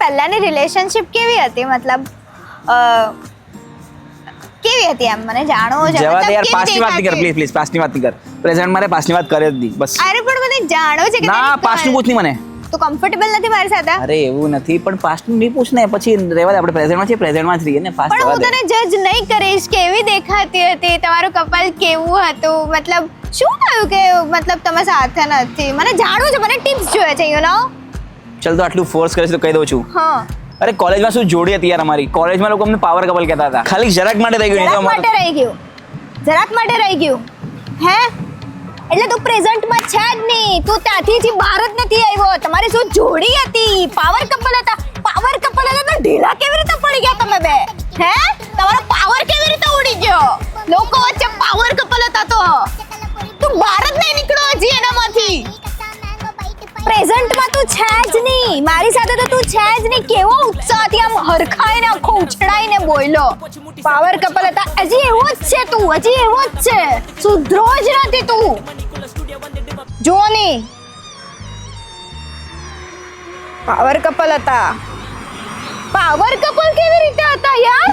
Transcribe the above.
પહેલાની રિલેશનશિપ કેવી હતી, મતલબ કેવી હતી એમ મને જાણવું છે. જવા દે યાર, કેવી પાસ્ટની વાત નહીં કર દેખાતી? પ્લીઝ પાસ્ટની વાત નહીં કર. પ્રેઝન્ટ મારે પાસ્ટની વાત કરે જ નહીં બસ. અરે પણ મને જાણવું છે કે ના પાસ્ટનું પૂછ નહીં મને. તું કમ્ફર્ટેબલ નથી મારી સાથે? અરે એવું નથી, પણ પાસ્ટનું નહીં પૂછ ને, પછી રહેવા દે. આપણે પ્રેઝન્ટમાં છીએ, પ્રેઝન્ટમાં જ રહીએ ને. પાસ્ટ પણ રહેવા હું દે. તને જજ નહીં કરીશ કેવી દેખાતી હતી, તમારું કપલ કેવું હતું, મતલબ શું થયું કે મતલબ તમે સાથે નથી. મને જાણવું છે, મને ટિપ્સ જોઈએ છે યુ નો. ચલ તો આટલું ફોર્સ કરે છે તો કહી દઉં છું. હા, અરે કોલેજમાં શું જોડી હતી યાર અમારી. કોલેજમાં લોકો અમને પાવર કપલ કહેતા હતા. ખાલી જરાક માટે થઈ ગયું. જરાક માટે રહી ગયું, જરાક માટે રહી ગયું હે? એટલે તું પ્રેઝન્ટમાં છે જ નહીં, તું ત્યાંથી જ બહાર જ નથી આવ્યો. તમારી શું જોડી હતી, પાવર કપલ હતા. પાવર કપલ હતા તો ઢીલા કેવી રીતે પડી ગયા તમે બે? હે, તમારો પાવર કેવી રીતે ઉડી ગયો? લોકો વચ્ચે પાવર કપલ હતા તો તું બહાર જ નહીં નીકળ્યો હજી એનામાંથી. પ્રેઝન્ટમાં તું છે જ નહીં, મારી સાથે તો તું છે જ નહીં. કેવો ઉત્સાહથી આમ હરખાઈને આખો ઉછળાઈને બોલ્યો. પાવર કપલ હતા, હજી એવો જ છે તું, હજી એવો જ છે. સુધરો જ નથી તું. જો ની પાવર કપલ હતા. પાવર કપલ કેવી રીતે હતા યાર?